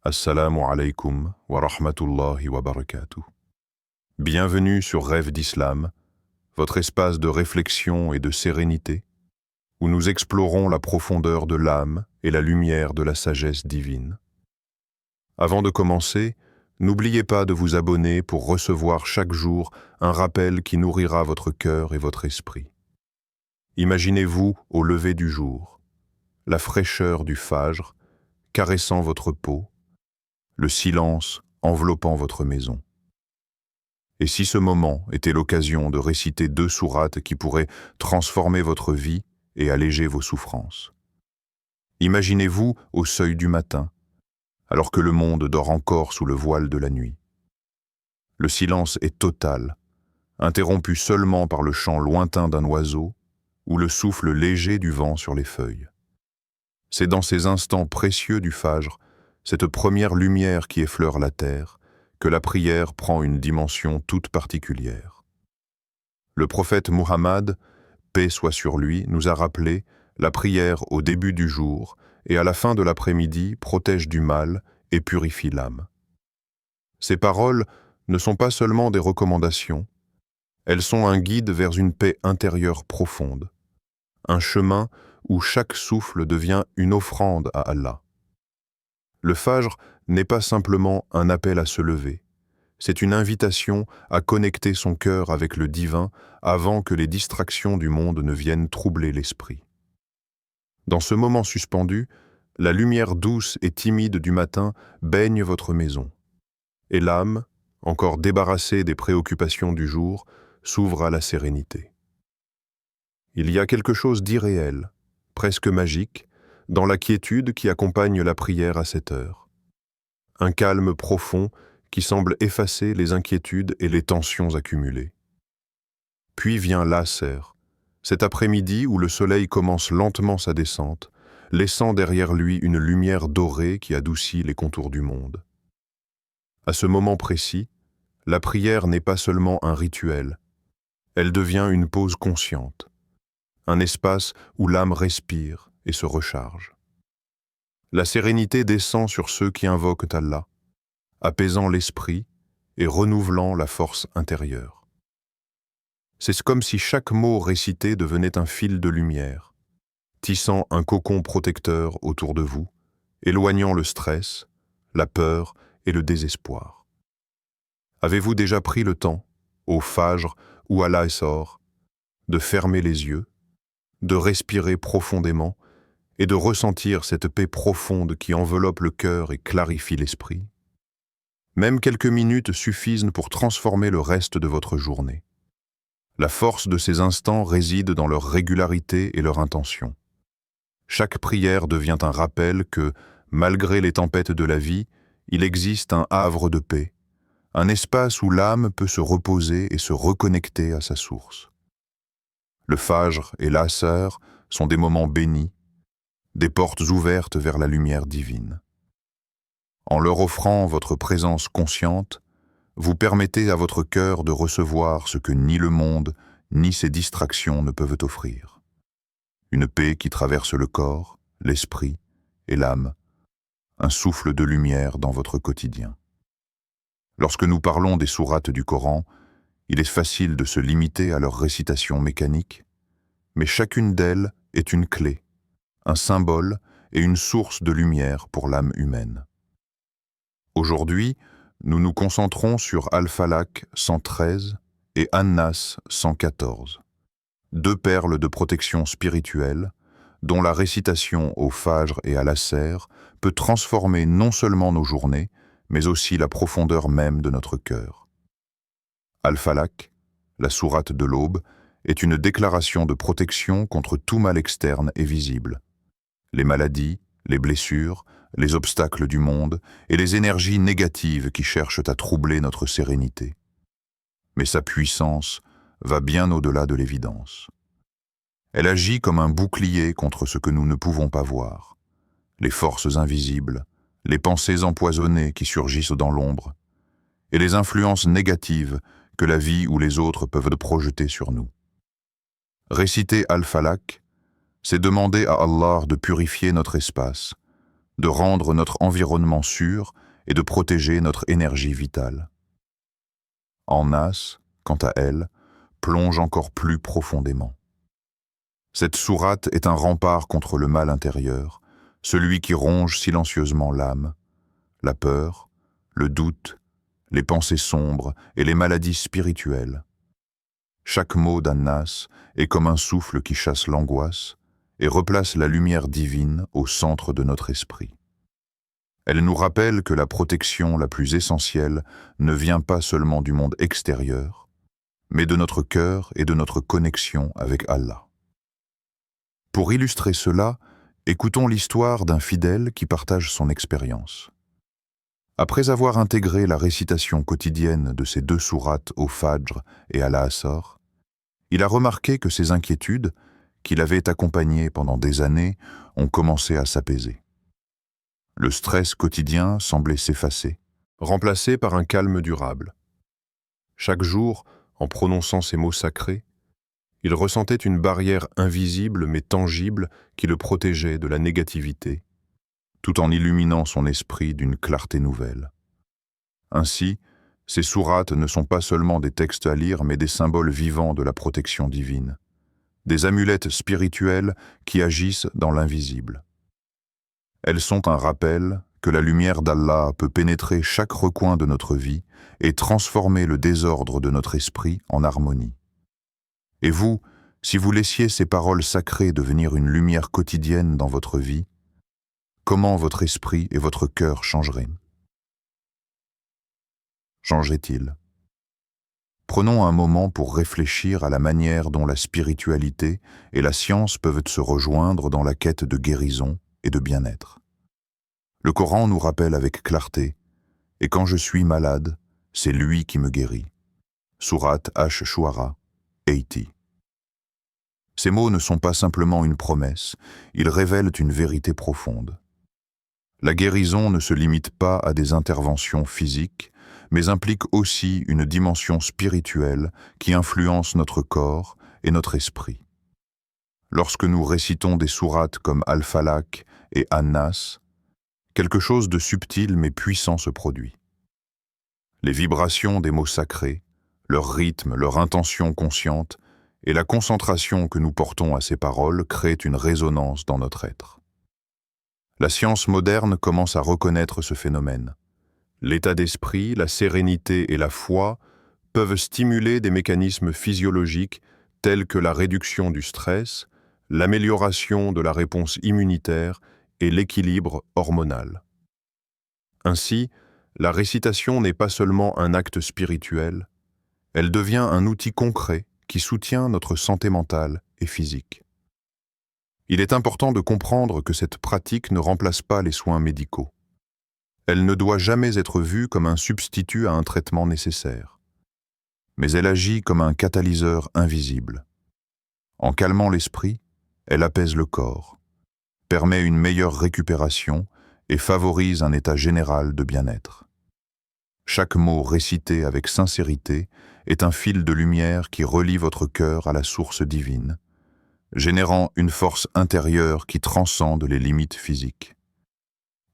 Assalamu alaikum wa rahmatullahi wa barakatuh. Bienvenue sur Rêve d'Islam, votre espace de réflexion et de sérénité, où nous explorons la profondeur de l'âme et la lumière de la sagesse divine. Avant de commencer, n'oubliez pas de vous abonner pour recevoir chaque jour un rappel qui nourrira votre cœur et votre esprit. Imaginez-vous au lever du jour, la fraîcheur du fajr caressant votre peau, le silence enveloppant votre maison. Et si ce moment était l'occasion de réciter 2 sourates qui pourraient transformer votre vie et alléger vos souffrances? Imaginez-vous au seuil du matin, alors que le monde dort encore sous le voile de la nuit. Le silence est total, interrompu seulement par le chant lointain d'un oiseau ou le souffle léger du vent sur les feuilles. C'est dans ces instants précieux du fajr, cette première lumière qui effleure la terre, que la prière prend une dimension toute particulière. Le prophète Muhammad, paix soit sur lui, nous a rappelé la prière au début du jour et à la fin de l'après-midi protège du mal et purifie l'âme. Ces paroles ne sont pas seulement des recommandations, elles sont un guide vers une paix intérieure profonde, un chemin où chaque souffle devient une offrande à Allah. Le fajr n'est pas simplement un appel à se lever, c'est une invitation à connecter son cœur avec le divin avant que les distractions du monde ne viennent troubler l'esprit. Dans ce moment suspendu, la lumière douce et timide du matin baigne votre maison, et l'âme, encore débarrassée des préoccupations du jour, s'ouvre à la sérénité. Il y a quelque chose d'irréel, presque magique, dans la quiétude qui accompagne la prière à cette heure. Un calme profond qui semble effacer les inquiétudes et les tensions accumulées. Puis vient l'Asr, cet après-midi où le soleil commence lentement sa descente, laissant derrière lui une lumière dorée qui adoucit les contours du monde. À ce moment précis, la prière n'est pas seulement un rituel, elle devient une pause consciente, un espace où l'âme respire et se recharge. La sérénité descend sur ceux qui invoquent Allah, apaisant l'esprit et renouvelant la force intérieure. C'est comme si chaque mot récité devenait un fil de lumière, tissant un cocon protecteur autour de vous, éloignant le stress, la peur et le désespoir. Avez-vous déjà pris le temps, au fajr ou à l'asr, de fermer les yeux, de respirer profondément et de ressentir cette paix profonde qui enveloppe le cœur et clarifie l'esprit? Même quelques minutes suffisent pour transformer le reste de votre journée. La force de ces instants réside dans leur régularité et leur intention. Chaque prière devient un rappel que, malgré les tempêtes de la vie, il existe un havre de paix, un espace où l'âme peut se reposer et se reconnecter à sa source. Le fajr et l'asr sont des moments bénis, des portes ouvertes vers la lumière divine. En leur offrant votre présence consciente, vous permettez à votre cœur de recevoir ce que ni le monde, ni ses distractions ne peuvent offrir. Une paix qui traverse le corps, l'esprit et l'âme, un souffle de lumière dans votre quotidien. Lorsque nous parlons des sourates du Coran, il est facile de se limiter à leur récitation mécanique, mais chacune d'elles est une clé, un symbole et une source de lumière pour l'âme humaine. Aujourd'hui, nous nous concentrons sur Al-Falaq 113 et An-Nas 114, 2 perles de protection spirituelle dont la récitation au Fajr et à l'Asr peut transformer non seulement nos journées, mais aussi la profondeur même de notre cœur. Al-Falaq, la sourate de l'aube, est une déclaration de protection contre tout mal externe et visible. Les maladies, les blessures, les obstacles du monde et les énergies négatives qui cherchent à troubler notre sérénité. Mais sa puissance va bien au-delà de l'évidence. Elle agit comme un bouclier contre ce que nous ne pouvons pas voir, les forces invisibles, les pensées empoisonnées qui surgissent dans l'ombre, et les influences négatives que la vie ou les autres peuvent projeter sur nous. Réciter Al-Falaq, c'est demander à Allah de purifier notre espace, de rendre notre environnement sûr et de protéger notre énergie vitale. An-Nas, quant à elle, plonge encore plus profondément. Cette sourate est un rempart contre le mal intérieur, celui qui ronge silencieusement l'âme, la peur, le doute, les pensées sombres et les maladies spirituelles. Chaque mot d'An-Nas est comme un souffle qui chasse l'angoisse et replace la lumière divine au centre de notre esprit. Elle nous rappelle que la protection la plus essentielle ne vient pas seulement du monde extérieur, mais de notre cœur et de notre connexion avec Allah. Pour illustrer cela, écoutons l'histoire d'un fidèle qui partage son expérience. Après avoir intégré la récitation quotidienne de ces 2 sourates au Fajr et à l'Asr, il a remarqué que ses inquiétudes, qui l'avaient accompagné pendant des années, ont commencé à s'apaiser. Le stress quotidien semblait s'effacer, remplacé par un calme durable. Chaque jour, en prononçant ces mots sacrés, il ressentait une barrière invisible mais tangible qui le protégeait de la négativité, tout en illuminant son esprit d'une clarté nouvelle. Ainsi, ces sourates ne sont pas seulement des textes à lire, mais des symboles vivants de la protection divine, des amulettes spirituelles qui agissent dans l'invisible. Elles sont un rappel que la lumière d'Allah peut pénétrer chaque recoin de notre vie et transformer le désordre de notre esprit en harmonie. Et vous, si vous laissiez ces paroles sacrées devenir une lumière quotidienne dans votre vie, comment votre esprit et votre cœur changeraient? Changerait-il? Prenons un moment pour réfléchir à la manière dont la spiritualité et la science peuvent se rejoindre dans la quête de guérison et de bien-être. Le Coran nous rappelle avec clarté « Et quand je suis malade, c'est lui qui me guérit ». Sourate Ash-Shu'ara, 80. Ces mots ne sont pas simplement une promesse, ils révèlent une vérité profonde. La guérison ne se limite pas à des interventions physiques, mais implique aussi une dimension spirituelle qui influence notre corps et notre esprit. Lorsque nous récitons des sourates comme Al-Falaq et An-Nas, quelque chose de subtil mais puissant se produit. Les vibrations des mots sacrés, leur rythme, leur intention consciente et la concentration que nous portons à ces paroles créent une résonance dans notre être. La science moderne commence à reconnaître ce phénomène. L'état d'esprit, la sérénité et la foi peuvent stimuler des mécanismes physiologiques tels que la réduction du stress, l'amélioration de la réponse immunitaire et l'équilibre hormonal. Ainsi, la récitation n'est pas seulement un acte spirituel, elle devient un outil concret qui soutient notre santé mentale et physique. Il est important de comprendre que cette pratique ne remplace pas les soins médicaux. Elle ne doit jamais être vue comme un substitut à un traitement nécessaire. Mais elle agit comme un catalyseur invisible. En calmant l'esprit, elle apaise le corps, permet une meilleure récupération et favorise un état général de bien-être. Chaque mot récité avec sincérité est un fil de lumière qui relie votre cœur à la source divine, générant une force intérieure qui transcende les limites physiques.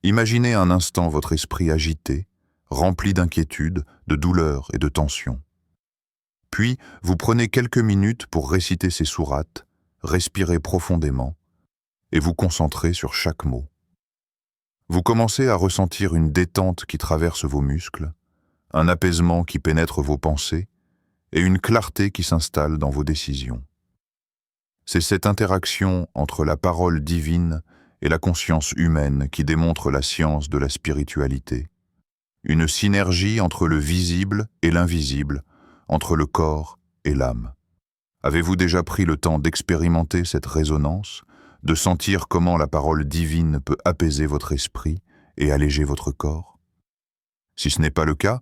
Imaginez un instant votre esprit agité, rempli d'inquiétude, de douleur et de tension. Puis, vous prenez quelques minutes pour réciter ces sourates, respirer profondément et vous concentrer sur chaque mot. Vous commencez à ressentir une détente qui traverse vos muscles, un apaisement qui pénètre vos pensées et une clarté qui s'installe dans vos décisions. C'est cette interaction entre la parole divine et la conscience humaine qui démontre la science de la spiritualité. Une synergie entre le visible et l'invisible, entre le corps et l'âme. Avez-vous déjà pris le temps d'expérimenter cette résonance, de sentir comment la parole divine peut apaiser votre esprit et alléger votre corps? Si ce n'est pas le cas,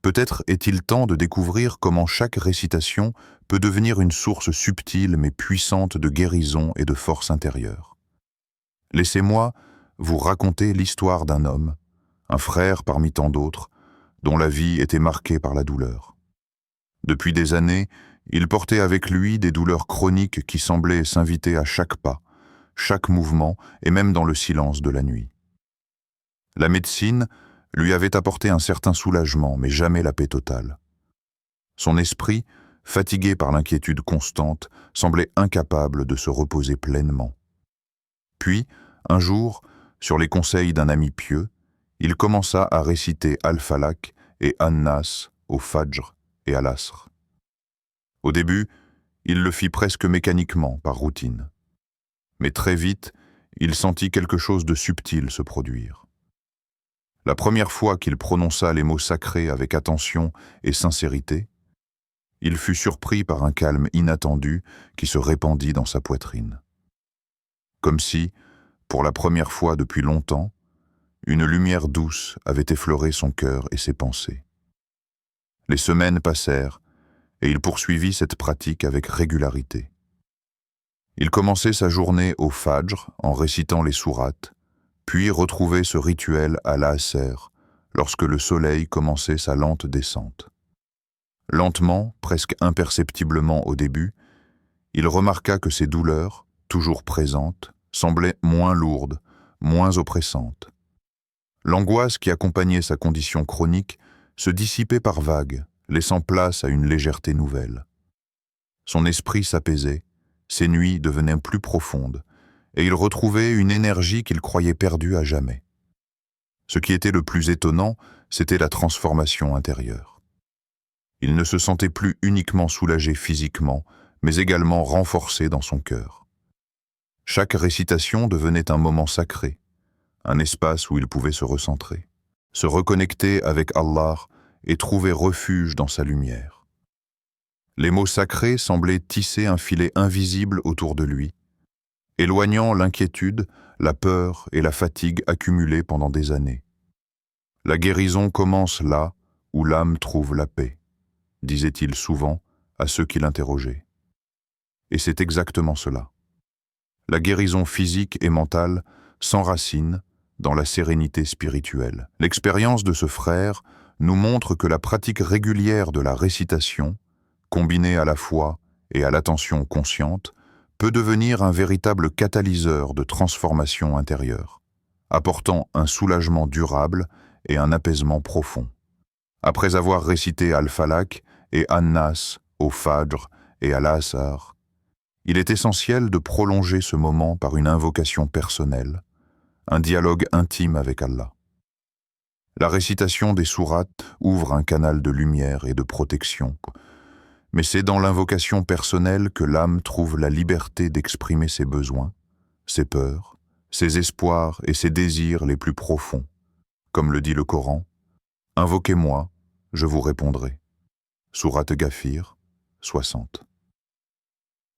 peut-être est-il temps de découvrir comment chaque récitation peut devenir une source subtile mais puissante de guérison et de force intérieure. Laissez-moi vous raconter l'histoire d'un homme, un frère parmi tant d'autres, dont la vie était marquée par la douleur. Depuis des années, il portait avec lui des douleurs chroniques qui semblaient s'inviter à chaque pas, chaque mouvement et même dans le silence de la nuit. La médecine lui avait apporté un certain soulagement, mais jamais la paix totale. Son esprit, fatigué par l'inquiétude constante, semblait incapable de se reposer pleinement. Puis, un jour, sur les conseils d'un ami pieux, il commença à réciter Al-Falaq et An-Nas au Fajr et à l'Asr. Au début, il le fit presque mécaniquement, par routine. Mais très vite, il sentit quelque chose de subtil se produire. La première fois qu'il prononça les mots sacrés avec attention et sincérité, il fut surpris par un calme inattendu qui se répandit dans sa poitrine. Comme si, pour la première fois depuis longtemps, une lumière douce avait effleuré son cœur et ses pensées. Les semaines passèrent, et il poursuivit cette pratique avec régularité. Il commençait sa journée au Fajr en récitant les sourates, puis retrouvait ce rituel à l'Asr, lorsque le soleil commençait sa lente descente. Lentement, presque imperceptiblement au début, il remarqua que ses douleurs, toujours présentes, semblaient moins lourdes, moins oppressantes. L'angoisse qui accompagnait sa condition chronique se dissipait par vagues, laissant place à une légèreté nouvelle. Son esprit s'apaisait, ses nuits devenaient plus profondes, et il retrouvait une énergie qu'il croyait perdue à jamais. Ce qui était le plus étonnant, c'était la transformation intérieure. Il ne se sentait plus uniquement soulagé physiquement, mais également renforcé dans son cœur. Chaque récitation devenait un moment sacré, un espace où il pouvait se recentrer, se reconnecter avec Allah et trouver refuge dans sa lumière. Les mots sacrés semblaient tisser un filet invisible autour de lui, éloignant l'inquiétude, la peur et la fatigue accumulées pendant des années. La guérison commence là où l'âme trouve la paix, disait-il souvent à ceux qui l'interrogeaient. Et c'est exactement cela. La guérison physique et mentale s'enracine dans la sérénité spirituelle. L'expérience de ce frère nous montre que la pratique régulière de la récitation, combinée à la foi et à l'attention consciente, peut devenir un véritable catalyseur de transformation intérieure, apportant un soulagement durable et un apaisement profond. Après avoir récité Al-Falaq et An-Nas au Fajr et à l'Asr, il est essentiel de prolonger ce moment par une invocation personnelle, un dialogue intime avec Allah. La récitation des sourates ouvre un canal de lumière et de protection, mais c'est dans l'invocation personnelle que l'âme trouve la liberté d'exprimer ses besoins, ses peurs, ses espoirs et ses désirs les plus profonds. Comme le dit le Coran, « Invoquez-moi, je vous répondrai » Sourate Ghafir, 60.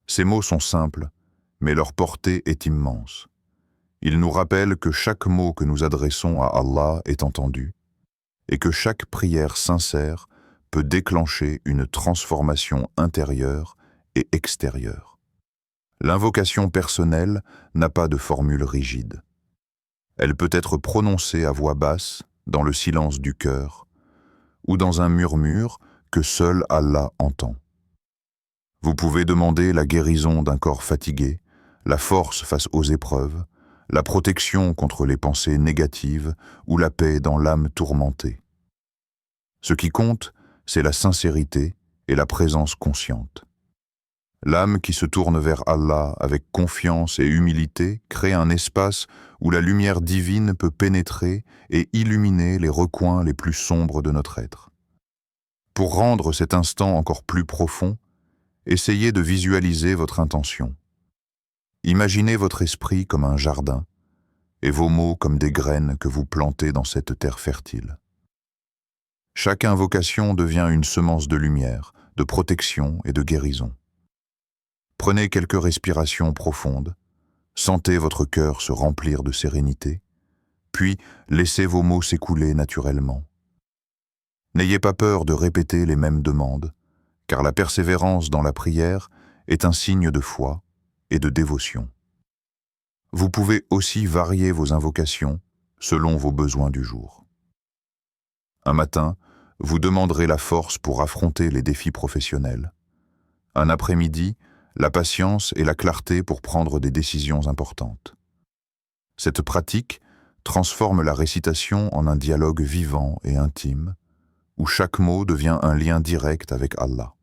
Ces mots sont simples, mais leur portée est immense. Ils nous rappellent que chaque mot que nous adressons à Allah est entendu, et que chaque prière sincère peut déclencher une transformation intérieure et extérieure. L'invocation personnelle n'a pas de formule rigide. Elle peut être prononcée à voix basse, dans le silence du cœur, ou dans un murmure que seul Allah entend. Vous pouvez demander la guérison d'un corps fatigué, la force face aux épreuves, la protection contre les pensées négatives ou la paix dans l'âme tourmentée. Ce qui compte, c'est la sincérité et la présence consciente. L'âme qui se tourne vers Allah avec confiance et humilité crée un espace où la lumière divine peut pénétrer et illuminer les recoins les plus sombres de notre être. Pour rendre cet instant encore plus profond, essayez de visualiser votre intention. Imaginez votre esprit comme un jardin et vos mots comme des graines que vous plantez dans cette terre fertile. Chaque invocation devient une semence de lumière, de protection et de guérison. Prenez quelques respirations profondes, sentez votre cœur se remplir de sérénité, puis laissez vos mots s'écouler naturellement. N'ayez pas peur de répéter les mêmes demandes, car la persévérance dans la prière est un signe de foi et de dévotion. Vous pouvez aussi varier vos invocations selon vos besoins du jour. Un matin, vous demanderez la force pour affronter les défis professionnels. Un après-midi, la patience et la clarté pour prendre des décisions importantes. Cette pratique, transforme la récitation en un dialogue vivant et intime, où chaque mot devient un lien direct avec Allah.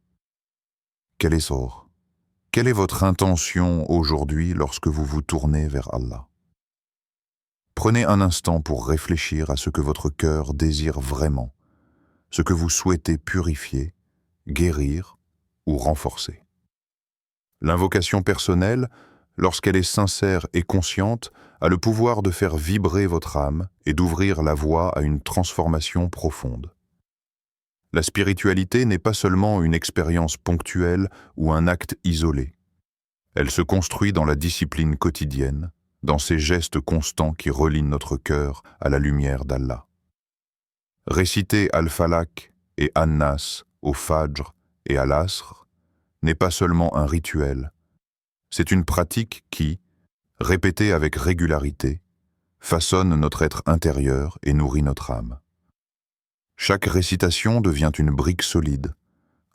Quelle est votre intention aujourd'hui lorsque vous vous tournez vers Allah? Prenez un instant pour réfléchir à ce que votre cœur désire vraiment, ce que vous souhaitez purifier, guérir ou renforcer. L'invocation personnelle, lorsqu'elle est sincère et consciente, a le pouvoir de faire vibrer votre âme et d'ouvrir la voie à une transformation profonde. La spiritualité n'est pas seulement une expérience ponctuelle ou un acte isolé. Elle se construit dans la discipline quotidienne, dans ces gestes constants qui relient notre cœur à la lumière d'Allah. Réciter Al-Falaq et An-Nas au Fajr et à l'Asr n'est pas seulement un rituel, c'est une pratique qui, répétée avec régularité, façonne notre être intérieur et nourrit notre âme. Chaque récitation devient une brique solide,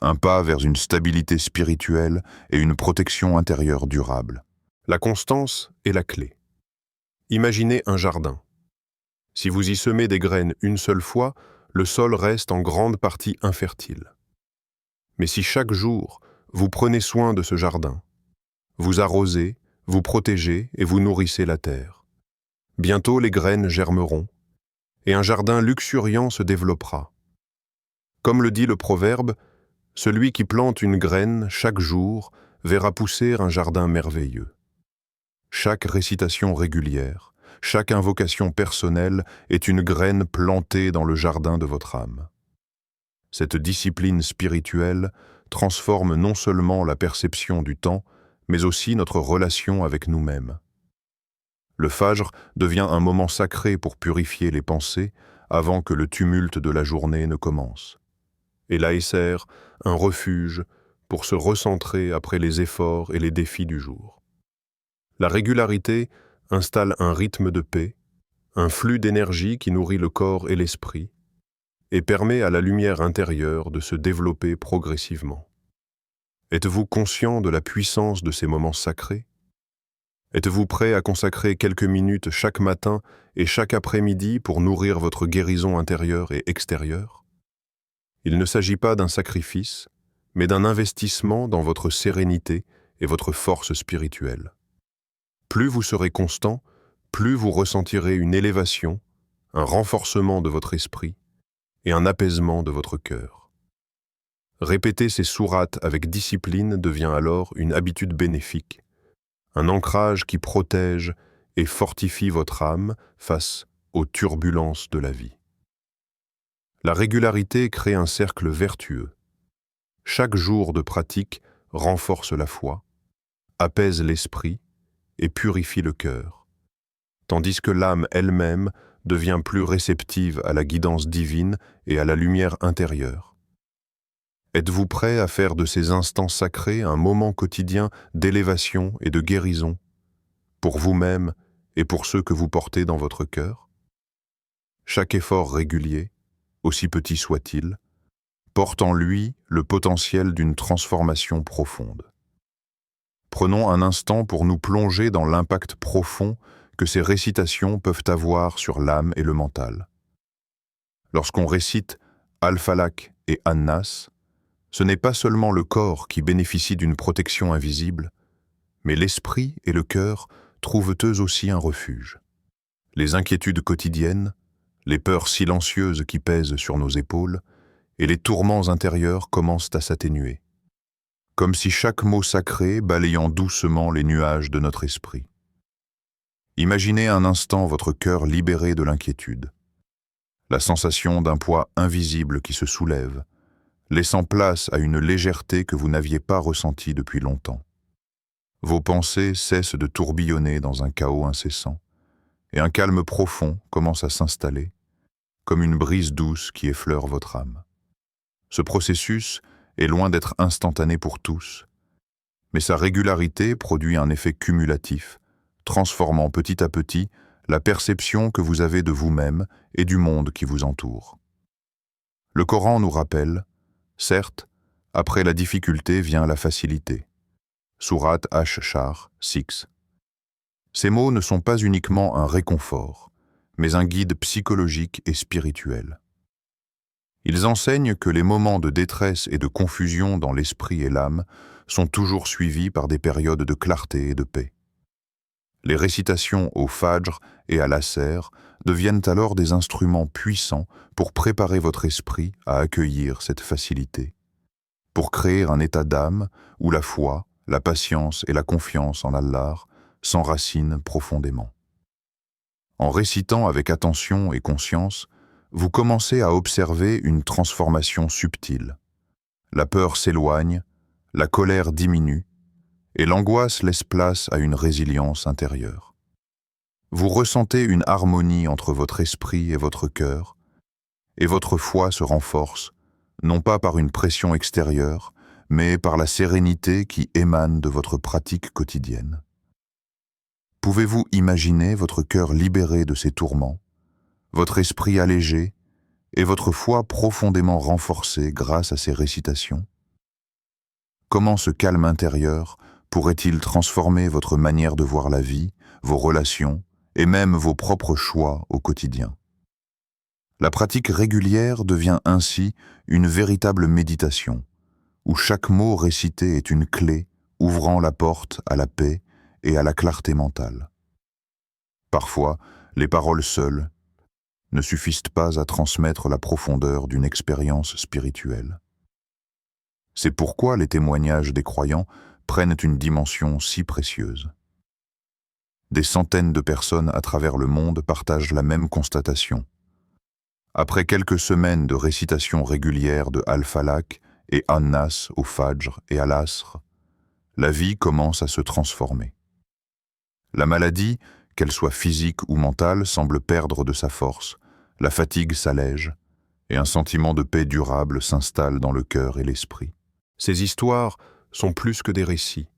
un pas vers une stabilité spirituelle et une protection intérieure durable. La constance est la clé. Imaginez un jardin. Si vous y semez des graines une seule fois, le sol reste en grande partie infertile. Mais si chaque jour, vous prenez soin de ce jardin, vous arrosez, vous protégez et vous nourrissez la terre, bientôt les graines germeront et un jardin luxuriant se développera. Comme le dit le proverbe, celui qui plante une graine chaque jour verra pousser un jardin merveilleux. Chaque récitation régulière, chaque invocation personnelle est une graine plantée dans le jardin de votre âme. Cette discipline spirituelle transforme non seulement la perception du temps, mais aussi notre relation avec nous-mêmes. Le Fajr devient un moment sacré pour purifier les pensées avant que le tumulte de la journée ne commence. Et l'Aïser, un refuge pour se recentrer après les efforts et les défis du jour. La régularité installe un rythme de paix, un flux d'énergie qui nourrit le corps et l'esprit, et permet à la lumière intérieure de se développer progressivement. Êtes-vous conscient de la puissance de ces moments sacrés? Êtes-vous prêt à consacrer quelques minutes chaque matin et chaque après-midi pour nourrir votre guérison intérieure et extérieure? Il ne s'agit pas d'un sacrifice, mais d'un investissement dans votre sérénité et votre force spirituelle. Plus vous serez constant, plus vous ressentirez une élévation, un renforcement de votre esprit et un apaisement de votre cœur. Répéter ces sourates avec discipline devient alors une habitude bénéfique, un ancrage qui protège et fortifie votre âme face aux turbulences de la vie. La régularité crée un cercle vertueux. Chaque jour de pratique renforce la foi, apaise l'esprit et purifie le cœur, tandis que l'âme elle-même devient plus réceptive à la guidance divine et à la lumière intérieure. Êtes-vous prêt à faire de ces instants sacrés un moment quotidien d'élévation et de guérison, pour vous-même et pour ceux que vous portez dans votre cœur? Chaque effort régulier, aussi petit soit-il, porte en lui le potentiel d'une transformation profonde. Prenons un instant pour nous plonger dans l'impact profond que ces récitations peuvent avoir sur l'âme et le mental. Lorsqu'on récite Al-Falaq et An-Nas, ce n'est pas seulement le corps qui bénéficie d'une protection invisible, mais l'esprit et le cœur trouvent eux aussi un refuge. Les inquiétudes quotidiennes, les peurs silencieuses qui pèsent sur nos épaules et les tourments intérieurs commencent à s'atténuer, comme si chaque mot sacré balayant doucement les nuages de notre esprit. Imaginez un instant votre cœur libéré de l'inquiétude, la sensation d'un poids invisible qui se soulève, laissant place à une légèreté que vous n'aviez pas ressentie depuis longtemps. Vos pensées cessent de tourbillonner dans un chaos incessant, et un calme profond commence à s'installer, comme une brise douce qui effleure votre âme. Ce processus est loin d'être instantané pour tous, mais sa régularité produit un effet cumulatif, transformant petit à petit la perception que vous avez de vous-même et du monde qui vous entoure. Le Coran nous rappelle, certes, après la difficulté vient la facilité. Sourate Ash-Shar 6. Ces mots ne sont pas uniquement un réconfort, mais un guide psychologique et spirituel. Ils enseignent que les moments de détresse et de confusion dans l'esprit et l'âme sont toujours suivis par des périodes de clarté et de paix. Les récitations au Fajr et à l'Asr deviennent alors des instruments puissants pour préparer votre esprit à accueillir cette facilité, pour créer un état d'âme où la foi, la patience et la confiance en Allah s'enracinent profondément. En récitant avec attention et conscience, vous commencez à observer une transformation subtile. La peur s'éloigne, la colère diminue, et l'angoisse laisse place à une résilience intérieure. Vous ressentez une harmonie entre votre esprit et votre cœur, et votre foi se renforce, non pas par une pression extérieure, mais par la sérénité qui émane de votre pratique quotidienne. Pouvez-vous imaginer votre cœur libéré de ses tourments, votre esprit allégé et votre foi profondément renforcée grâce à ces récitations? Comment ce calme intérieur pourrait-il transformer votre manière de voir la vie, vos relations et même vos propres choix au quotidien? La pratique régulière devient ainsi une véritable méditation, où chaque mot récité est une clé ouvrant la porte à la paix et à la clarté mentale. Parfois, les paroles seules ne suffisent pas à transmettre la profondeur d'une expérience spirituelle. C'est pourquoi les témoignages des croyants prennent une dimension si précieuse. Des centaines de personnes à travers le monde partagent la même constatation. Après quelques semaines de récitation régulière de Al-Falaq et An-Nas au Fajr et à l'Asr, la vie commence à se transformer. La maladie, qu'elle soit physique ou mentale, semble perdre de sa force, la fatigue s'allège, et un sentiment de paix durable s'installe dans le cœur et l'esprit. Ces histoires sont plus que des récits.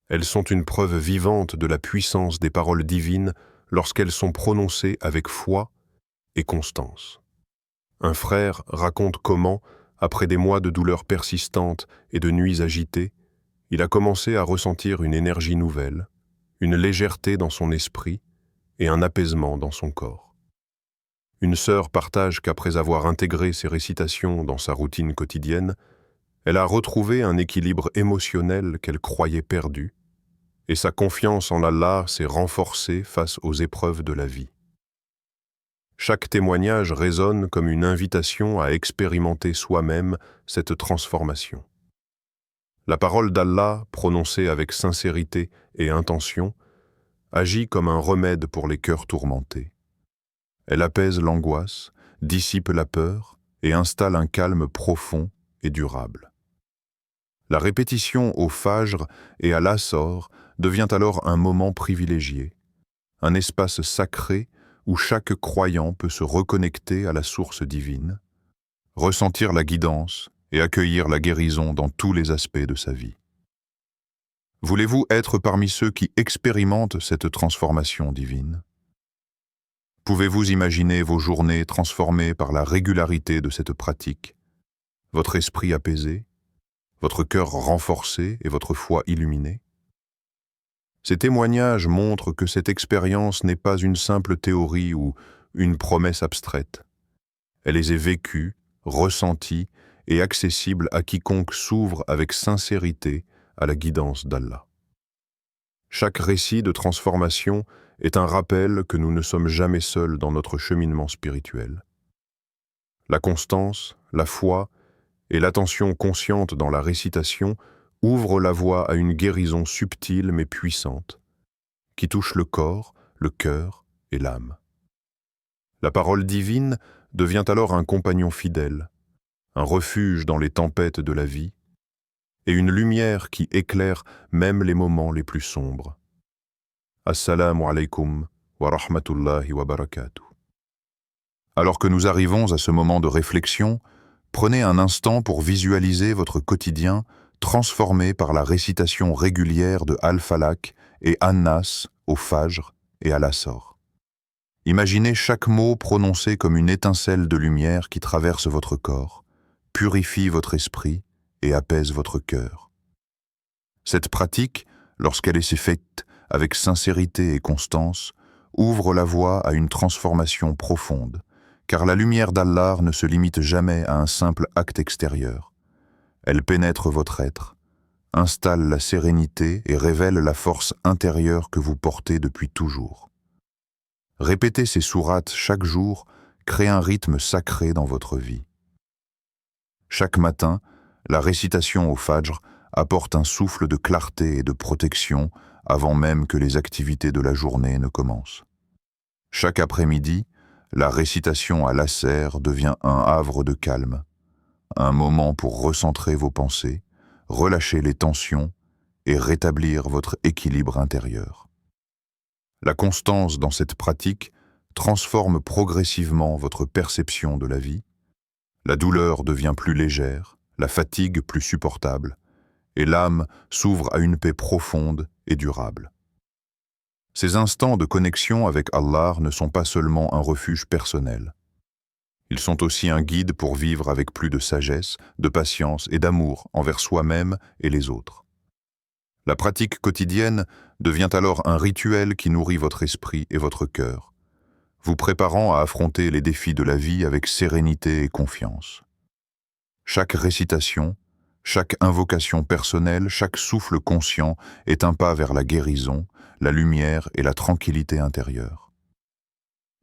Elles sont une preuve vivante de la puissance des paroles divines lorsqu'elles sont prononcées avec foi et constance. Un frère raconte comment, après des mois de douleurs persistantes et de nuits agitées, il a commencé à ressentir une énergie nouvelle, une légèreté dans son esprit et un apaisement dans son corps. Une sœur partage qu'après avoir intégré ces récitations dans sa routine quotidienne, elle a retrouvé un équilibre émotionnel qu'elle croyait perdu, et sa confiance en Allah s'est renforcée face aux épreuves de la vie. Chaque témoignage résonne comme une invitation à expérimenter soi-même cette transformation. La parole d'Allah, prononcée avec sincérité et intention, agit comme un remède pour les cœurs tourmentés. Elle apaise l'angoisse, dissipe la peur et installe un calme profond et durable. La répétition au Fajr et à l'Asr devient alors un moment privilégié, un espace sacré où chaque croyant peut se reconnecter à la source divine, ressentir la guidance et accueillir la guérison dans tous les aspects de sa vie. Voulez-vous être parmi ceux qui expérimentent cette transformation divine? Pouvez-vous imaginer vos journées transformées par la régularité de cette pratique, votre esprit apaisé, votre cœur renforcé et votre foi illuminée? Ces témoignages montrent que cette expérience n'est pas une simple théorie ou une promesse abstraite. Elle les est vécue, ressentie et accessible à quiconque s'ouvre avec sincérité à la guidance d'Allah. Chaque récit de transformation est un rappel que nous ne sommes jamais seuls dans notre cheminement spirituel. La constance, la foi et l'attention consciente dans la récitation ouvrent la voie à une guérison subtile mais puissante, qui touche le corps, le cœur et l'âme. La parole divine devient alors un compagnon fidèle, un refuge dans les tempêtes de la vie, et une lumière qui éclaire même les moments les plus sombres. Assalamu alaikum wa rahmatullahi wa barakatuh. Alors que nous arrivons à ce moment de réflexion, prenez un instant pour visualiser votre quotidien transformé par la récitation régulière de Al-Falaq et An-Nas au Fajr et à l'Asr. Imaginez chaque mot prononcé comme une étincelle de lumière qui traverse votre corps, purifie votre esprit et apaise votre cœur. Cette pratique, lorsqu'elle est faite avec sincérité et constance, ouvre la voie à une transformation profonde, car la lumière d'Allah ne se limite jamais à un simple acte extérieur. Elle pénètre votre être, installe la sérénité et révèle la force intérieure que vous portez depuis toujours. Répétez ces sourates chaque jour crée un rythme sacré dans votre vie. Chaque matin, la récitation au Fajr apporte un souffle de clarté et de protection avant même que les activités de la journée ne commencent. Chaque après-midi, la récitation à l'Asr devient un havre de calme, un moment pour recentrer vos pensées, relâcher les tensions et rétablir votre équilibre intérieur. La constance dans cette pratique transforme progressivement votre perception de la vie. La douleur devient plus légère, la fatigue plus supportable, et l'âme s'ouvre à une paix profonde et durable. Ces instants de connexion avec Allah ne sont pas seulement un refuge personnel. Ils sont aussi un guide pour vivre avec plus de sagesse, de patience et d'amour envers soi-même et les autres. La pratique quotidienne devient alors un rituel qui nourrit votre esprit et votre cœur, vous préparant à affronter les défis de la vie avec sérénité et confiance. Chaque récitation, chaque invocation personnelle, chaque souffle conscient est un pas vers la guérison, la lumière et la tranquillité intérieure.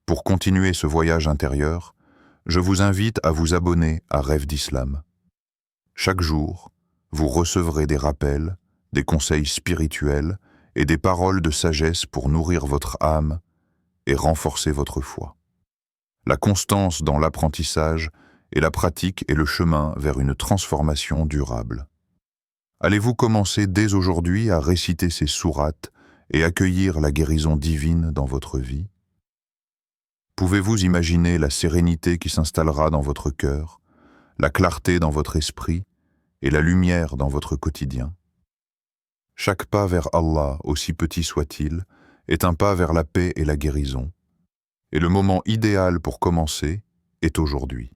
Pour continuer ce voyage intérieur, je vous invite à vous abonner à Rêve d'Islam. Chaque jour, vous recevrez des rappels, des conseils spirituels et des paroles de sagesse pour nourrir votre âme et renforcer votre foi. La constance dans l'apprentissage et la pratique est le chemin vers une transformation durable. Allez-vous commencer dès aujourd'hui à réciter ces sourates et accueillir la guérison divine dans votre vie? Pouvez-vous imaginer la sérénité qui s'installera dans votre cœur, la clarté dans votre esprit et la lumière dans votre quotidien? Chaque pas vers Allah, aussi petit soit-il, est un pas vers la paix et la guérison. Et le moment idéal pour commencer est aujourd'hui.